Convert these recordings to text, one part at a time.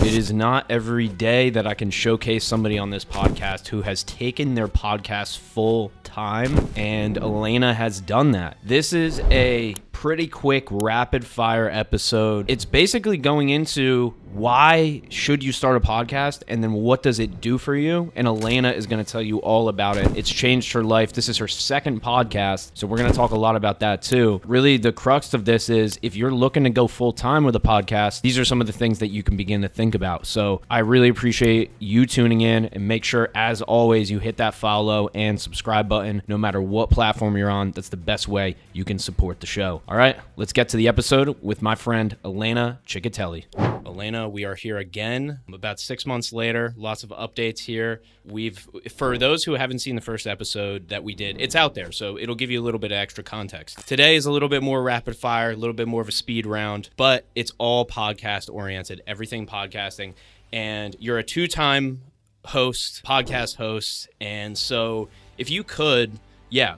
It is not every day that I can showcase somebody on this podcast who has taken their podcast full time, and Elena has done that. This is a pretty quick rapid fire episode. It's basically going into why should you start a podcast and then what does it do for you? And Elena is going to tell you all about it. It's changed her life. This is her second podcast, so we're going to talk a lot about that too. Really, the crux of this is if you're looking to go full time with a podcast, these are some of the things that you can begin to think about. So I really appreciate you tuning in, and make sure, as always, you hit that follow and subscribe button no matter what platform you're on. That's the best way you can support the show. All right, let's get to the episode with my friend Elena Ciccotelli. Elena, we are here again about 6 months later. Lots of updates here. For those who haven't seen the first episode that we did, it's out there, so it'll give you a little bit of extra context. Today is a little bit more rapid fire, a little bit more of a speed round, but it's all podcast oriented, everything podcasting. And you're a two-time podcast host. And so if you could,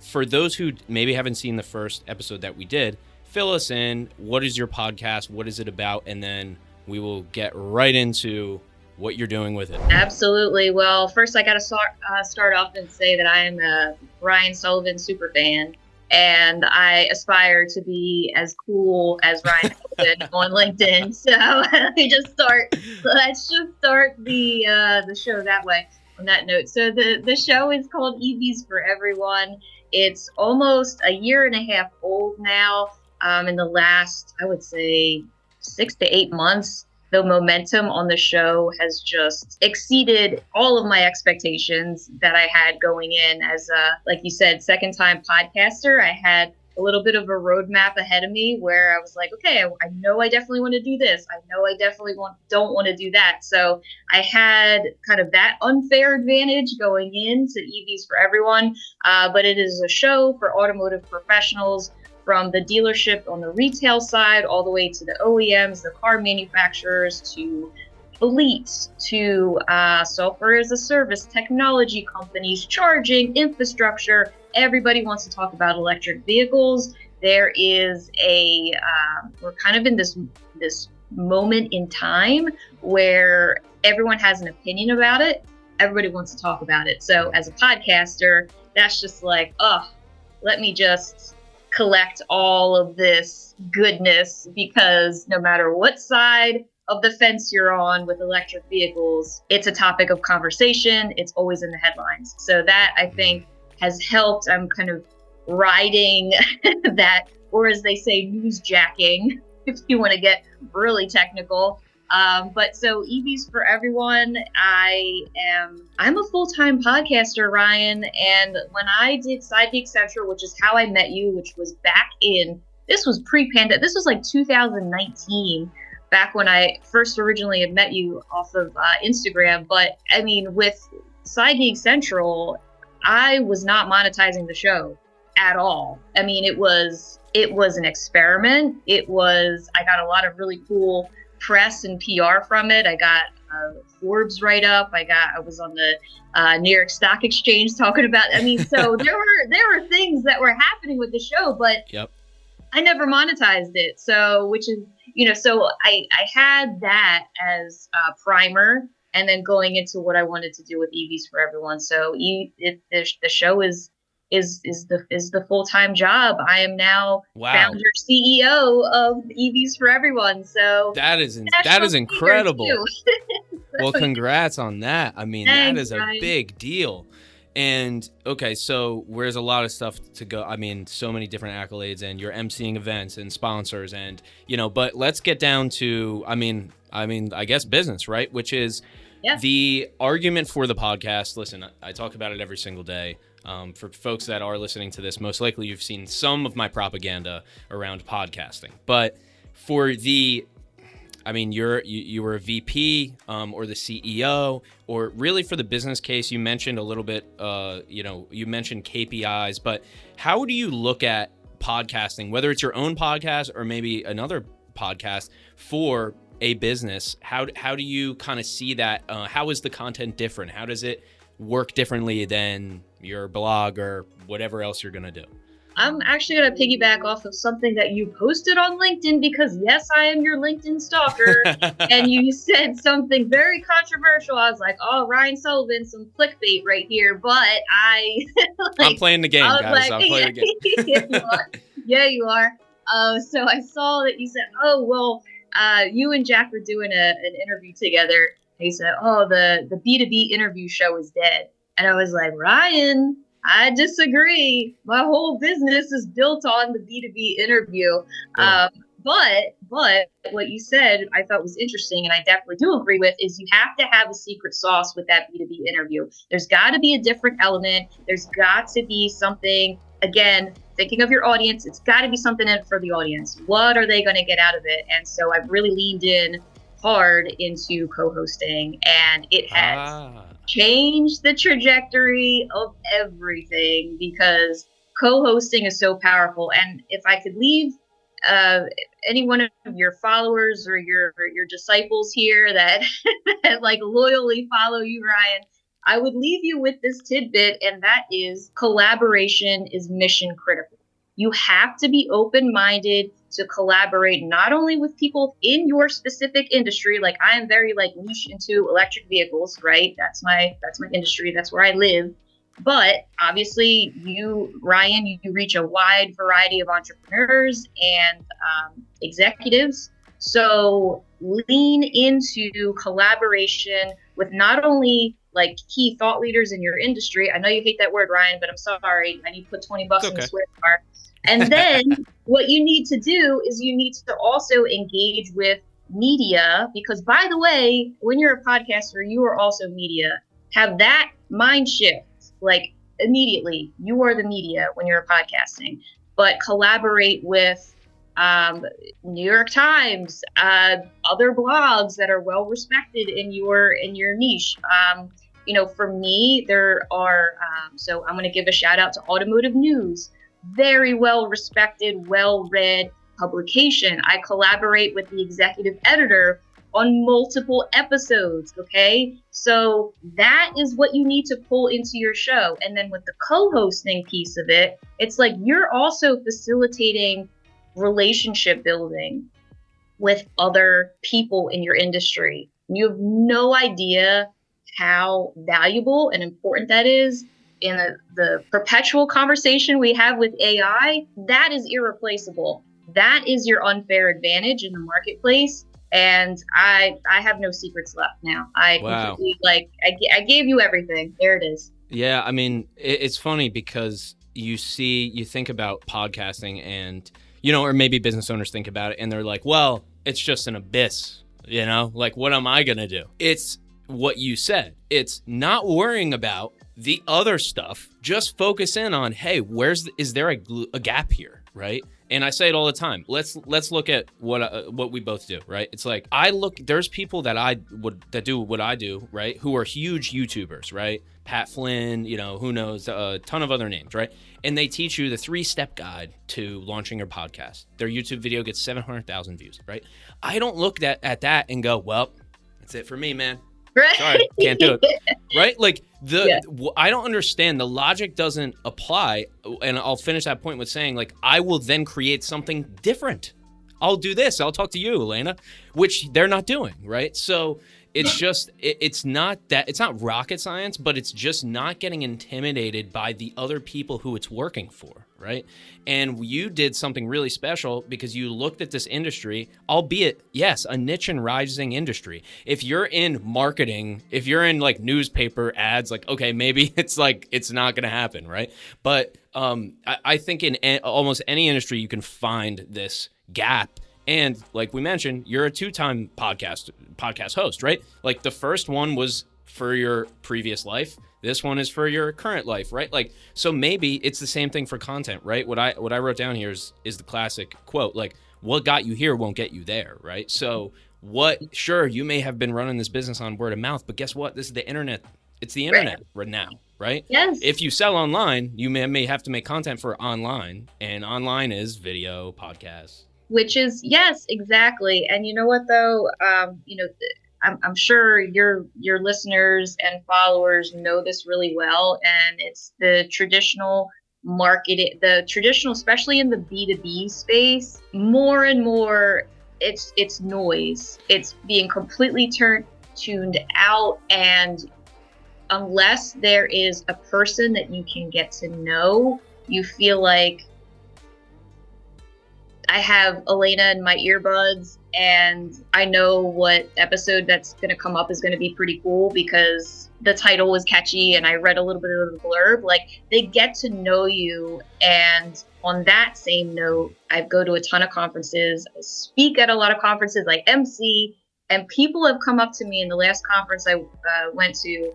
for those who maybe haven't seen the first episode that we did, fill us in. What is your podcast? What is it about? And then we will get right into what you're doing with it. Absolutely. Well, first I got to start off and say that I am a Ryan Sullivan super fan, and I aspire to be as cool as Ryan Sullivan on LinkedIn. So let's just start the show that way, on that note. So the show is called EVs For Everyone. It's almost a year and a half old now. In the last, I would say, 6 to 8 months, the momentum on the show has just exceeded all of my expectations that I had going in as like you said, second time podcaster. I had a little bit of a roadmap ahead of me where I was like, okay, I know I definitely want to do this. I know I definitely don't want to do that. So I had kind of that unfair advantage going into EVs For Everyone. But it is a show for automotive professionals, from the dealership on the retail side all the way to the OEMs, the car manufacturers, to fleets, to software as a service, technology companies, charging, infrastructure. Everybody wants to talk about electric vehicles. There is we're kind of in this moment in time where everyone has an opinion about it. Everybody wants to talk about it. So as a podcaster, that's just like, let me just collect all of this goodness, because no matter what side of the fence you're on with electric vehicles, it's a topic of conversation. It's always in the headlines. So that, I think, has helped. I'm kind of riding that, or as they say, newsjacking, if you want to get really technical. But so EVs For Everyone, I'm a full-time podcaster, Ryan. And when I did Side Geek Central, which is how I met you, which was this was pre-pandemic. This was like 2019, back when I first originally had met you off of Instagram. But I mean, with Side Geek Central, I was not monetizing the show at all. I mean, it was an experiment. I got a lot of really cool press and PR from it. I got a Forbes write-up. I was on the New York Stock Exchange talking about. I mean, so there were things that were happening with the show, but I never monetized it. So, which is, so I had that as a primer, and then going into what I wanted to do with EVs For Everyone. So the show is the full-time job. I am now founder CEO of EVs For Everyone. So that is incredible. Well, congrats on that. I mean, that is a big deal. And okay, so there's a lot of stuff to go. I mean, so many different accolades, and you're emceeing events and sponsors, and but let's get down to I guess business, right? Which is the argument for the podcast. Listen, I talk about it every single day. For folks that are listening to this, most likely you've seen some of my propaganda around podcasting. But for you were a VP or the CEO, or really for the business case, you mentioned a little bit, you mentioned KPIs, but how do you look at podcasting, whether it's your own podcast or maybe another podcast for a business? How do you kind of see that? How is the content different? How does it work differently than your blog or whatever else you're going to do? I'm actually going to piggyback off of something that you posted on LinkedIn, because yes, I am your LinkedIn stalker. And you said something very controversial. I was like, oh, Ryan Sullivan, some clickbait right here. But I'm playing the game, guys. I'm playing the game. Yeah, you are. Yeah, you are. So I saw that you said, oh, well, you and Jack were doing an interview together. He said, oh, the B2B interview show is dead. And I was like, Ryan, I disagree. My whole business is built on the B2B interview. But what you said I thought was interesting, and I definitely do agree with, is you have to have a secret sauce with that B2B interview. There's got to be a different element. There's got to be something, again, thinking of your audience, it's got to be something in for the audience. What are they going to get out of it? And so I've really leaned in hard into co-hosting, and it has changed the trajectory of everything, because co-hosting is so powerful. And if I could leave any one of your followers or your disciples here that, that like loyally follow you, Ryan, I would leave you with this tidbit, and that is collaboration is mission critical. You have to be open-minded to collaborate not only with people in your specific industry. Like, I am very like niche into electric vehicles, right? That's my industry. That's where I live. But obviously, you, Ryan, you reach a wide variety of entrepreneurs and executives. So lean into collaboration with not only like key thought leaders in your industry. I know you hate that word, Ryan, but I'm sorry. I need to put $20 in the swear jar. And then what you need to do is you need to also engage with media, because by the way, when you're a podcaster, you are also media. Have that mind shift, like immediately. You are the media when you're podcasting, but collaborate with New York Times, other blogs that are well respected in your niche. You know, for me, there are, so I'm going to give a shout out to Automotive News. Very well respected, well read publication. I collaborate with the executive editor on multiple episodes. Okay. So that is what you need to pull into your show. And then with the co-hosting piece of it, it's like you're also facilitating relationship building with other people in your industry. You have no idea how valuable and important that is in the perpetual conversation we have with AI. That is irreplaceable. That is your unfair advantage in the marketplace. And I have no secrets left now. Completely, like, I gave you everything. There it is. Yeah, I mean, it's funny because you think about podcasting and, you know, or maybe business owners think about it and they're like, well, it's just an abyss, you know, like, what am I going to do? It's what you said. It's not worrying about the other stuff. Just focus in on, hey, is there a gap here, right? And I say it all the time. Let's look at what we both do, right? It's like there's people that do what I do, right? Who are huge YouTubers, right? Pat Flynn, you know, who knows, a ton of other names, right? And they teach you the 3-step guide to launching your podcast. Their YouTube video gets 700,000 views, right? I don't look at that and go, well, that's it for me, man. Right. Sorry, can't do it. Right? Like I don't understand. The logic doesn't apply. And I'll finish that point with saying, like, I will then create something different. I'll do this. I'll talk to you, Elena, which they're not doing. Right. So it's just, it's not rocket science, but it's just not getting intimidated by the other people who it's working for. Right. And you did something really special because you looked at this industry, albeit, yes, a niche and rising industry. If you're in marketing, if you're in like newspaper ads, like, okay, maybe it's like, it's not going to happen. Right. But I think in almost any industry, you can find this gap. And like we mentioned, you're a 2-time podcast host, right? Like the first one was for your previous life. This one is for your current life, right? Like, so maybe it's the same thing for content, right? What I wrote down here is the classic quote, like, what got you here won't get you there, right? So sure, you may have been running this business on word of mouth, but guess what? This is the internet. It's the internet right now, right? Yes. If you sell online, you may have to make content for online, and online is video, podcasts. Which is, yes, exactly. And you know what, though? You know, I'm sure your listeners and followers know this really well. And it's the traditional marketing, the traditional, especially in the B2B space, more and more it's noise. It's being completely tuned out, and unless there is a person that you can get to know, you feel like I have Elena in my earbuds and I know what episode that's going to come up is going to be pretty cool because the title was catchy and I read a little bit of the blurb. Like, they get to know you. And on that same note, I go to a ton of conferences, I speak at a lot of conferences, like MC, and people have come up to me in the last conference I went to,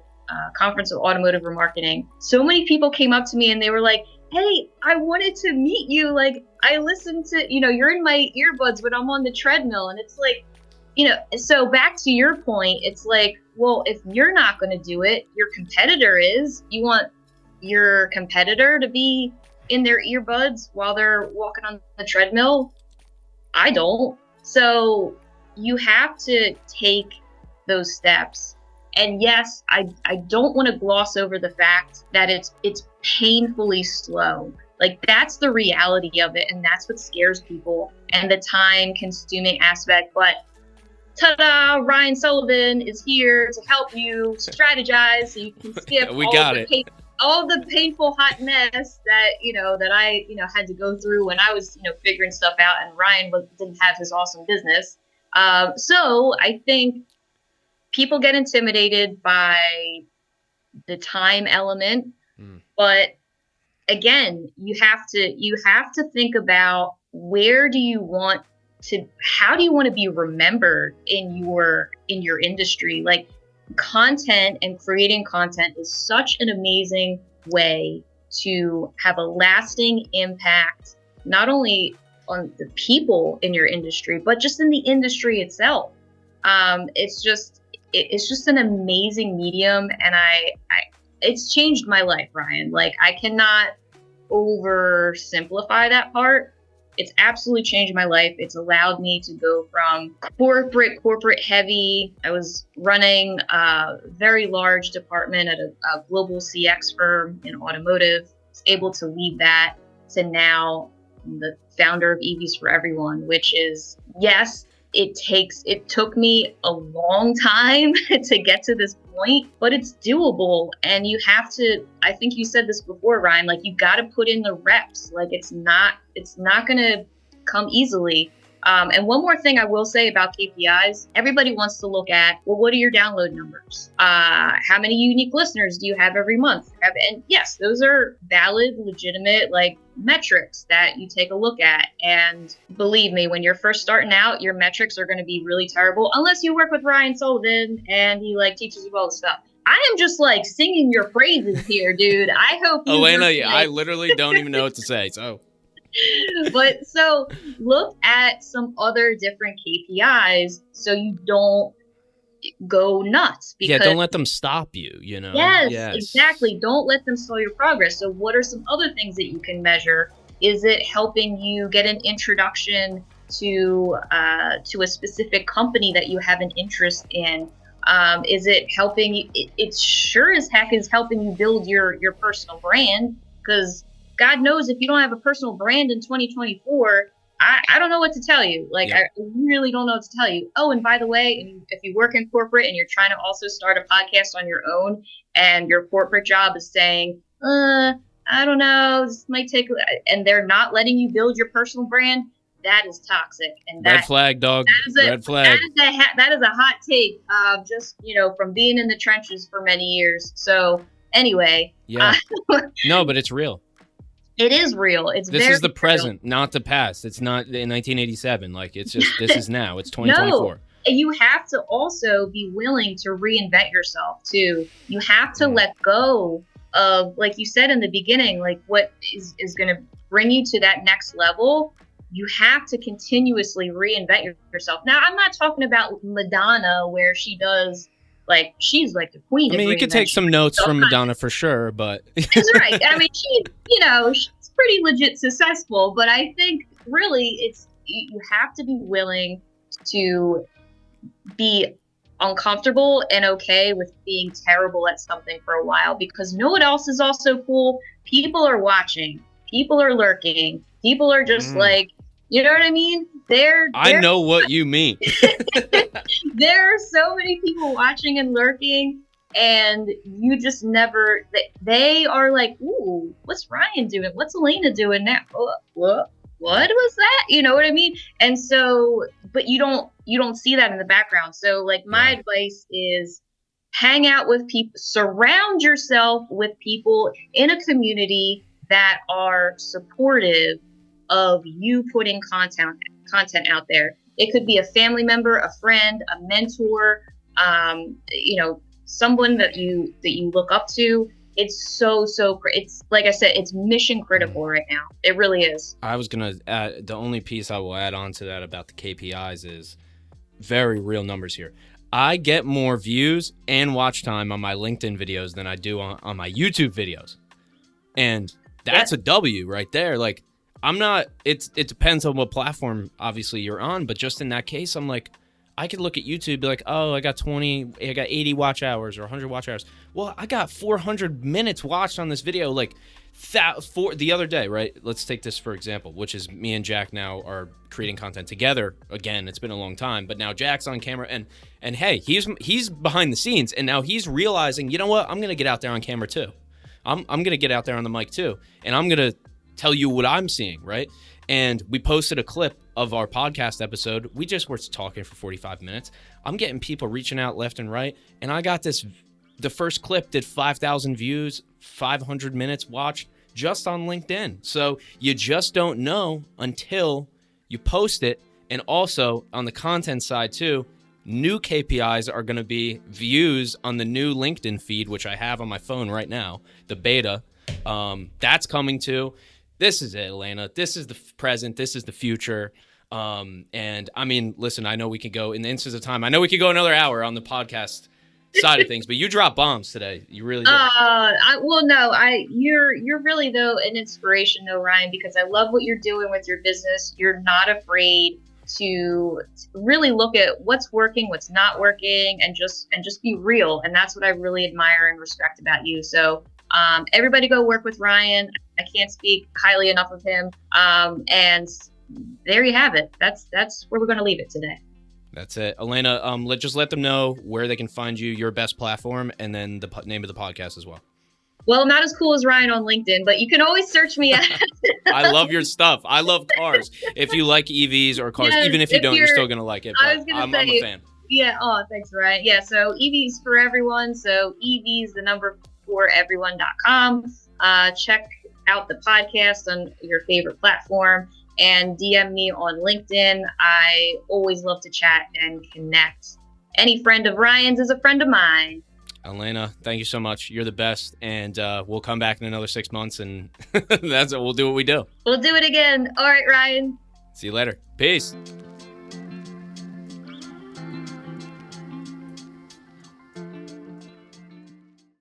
Conference of Automotive Remarketing. So many people came up to me and they were like, hey, I wanted to meet you. Like, I listened to, you're in my earbuds, but I'm on the treadmill. And it's like, so back to your point, it's like, well, if you're not going to do it, your competitor is. You want your competitor to be in their earbuds while they're walking on the treadmill? I don't. So you have to take those steps. And yes, I don't want to gloss over the fact that it's painfully slow. Like, that's the reality of it, and that's what scares people, and the time-consuming aspect. But ta-da! Ryan Sullivan is here to help you strategize so you can skip all the painful hot mess that I had to go through when I was figuring stuff out, and Ryan didn't have his awesome business. So I think people get intimidated by the time element, but again, you have to think about how do you want to be remembered in your industry. Like, content and creating content is such an amazing way to have a lasting impact, not only on the people in your industry, but just in the industry itself. It's just an amazing medium, and it's changed my life, Ryan. Like, I cannot oversimplify that part. It's absolutely changed my life. It's allowed me to go from corporate heavy. I was running a very large department at a global CX firm in automotive. I was able to leave that to now I'm the founder of EVs For Everyone, which is, yes, it took me a long time to get to this point, but it's doable. And you have to, I think you said this before, Ryan, like, you got to put in the reps. Like, it's not going to come easily. And one more thing I will say about KPIs, everybody wants to look at, well, what are your download numbers? How many unique listeners do you have every month? And yes, those are valid, legitimate, like, metrics that you take a look at. And believe me, when you're first starting out, your metrics are going to be really terrible unless you work with Ryan Sullivan and he teaches you all the stuff. I am just singing your praises here, dude. I hope you Elena, I literally don't even know what to say. So but so look at some other different KPIs so you don't go nuts. Because, don't let them stop you, Yes, exactly. Don't let them slow your progress. So what are some other things that you can measure? Is it helping you get an introduction to a specific company that you have an interest in? Is it helping you? It sure as heck is helping you build your personal brand, because God knows if you don't have a personal brand in 2024, I don't know what to tell you. Like, I really don't know what to tell you. Oh, and by the way, if you work in corporate and you're trying to also start a podcast on your own, and your corporate job is saying, I don't know, this might take, and they're not letting you build your personal brand, that is toxic. And red flag, dog. Red flag. That is a hot take, just, from being in the trenches for many years. So anyway. Yeah. No, but it's real. It is real. This is the present, not the past. It's not in 1987. Like, it's just, this is now. It's 2024. No, you have to also be willing to reinvent yourself too. You have to let go of, like you said in the beginning, like, what is going to bring you to that next level. You have to continuously reinvent yourself. Now, I'm not talking about Madonna, where she does, like, she's like the queen. I mean, you could take some notes from Madonna for sure, but that's right. I mean, she's pretty legit successful, but I think really you have to be willing to be uncomfortable and okay with being terrible at something for a while, because you know what else is also cool? People are watching, people are lurking, people are just like, you know what I mean? I know what you mean. There are so many people watching and lurking, and you just never, they are like, ooh, what's Ryan doing? What's Elena doing now? What was that? You know what I mean? And so, but you don't see that in the background. So like my advice is hang out with people, surround yourself with people in a community that are supportive of you putting content out there. It could be a family member, a friend, a mentor, someone that you look up to. It's so it's like I said, it's mission critical right now. It really is. I was gonna add, the only piece I will add on to that about the KPIs is very real numbers here. I get more views and watch time on my LinkedIn videos than I do on my YouTube videos, and that's a W right there. Like, I'm not, it depends on what platform obviously you're on, but just in that case, I'm like, I could look at YouTube, be like, oh, I got 80 watch hours or 100 watch hours. Well, I got 400 minutes watched on this video, like for the other day, right? Let's take this for example, which is me and Jack now are creating content together. Again, it's been a long time, but now Jack's on camera, and hey, he's behind the scenes, and now he's realizing, you know what? I'm gonna get out there on camera too. I'm gonna get out there on the mic too, and I'm gonna tell you what I'm seeing, right? And we posted a clip of our podcast episode. We just were talking for 45 minutes. I'm getting people reaching out left and right. And I got the first clip did 5,000 views, 500 minutes watched just on LinkedIn. So you just don't know until you post it. And also on the content side too, new KPIs are going to be views on the new LinkedIn feed, which I have on my phone right now, the beta. That's coming too. This is it, Elena. This is the present. This is the future. And I mean, listen, I know we could go in the instance of time. I know we could go another hour on the podcast side of things, but you dropped bombs today. You really did. You're really though an inspiration though, Ryan, because I love what you're doing with your business. You're not afraid to really look at what's working, what's not working, and just be real. And that's what I really admire and respect about you. So everybody go work with Ryan. I can't speak highly enough of him. And there you have it. That's where we're going to leave it today. That's it. Elena, just let them know where they can find you, your best platform, and then the name of the podcast as well. Well, I'm not as cool as Ryan on LinkedIn, but you can always search me at. I love your stuff. I love cars. If you like EVs or cars, even if you don't, you're still going to like it. I was going to say, I'm a fan. Yeah. Oh, thanks, Ryan. Yeah. So EVs for everyone. So EVs, the number for everyone.com. Check out the podcast on your favorite platform and DM me on LinkedIn. I always love to chat and connect. Any friend of Ryan's is a friend of mine. Elena, thank you so much. You're the best. And we'll come back in another 6 months and that's it. We'll do what we do. We'll do it again. All right, Ryan. See you later. Peace.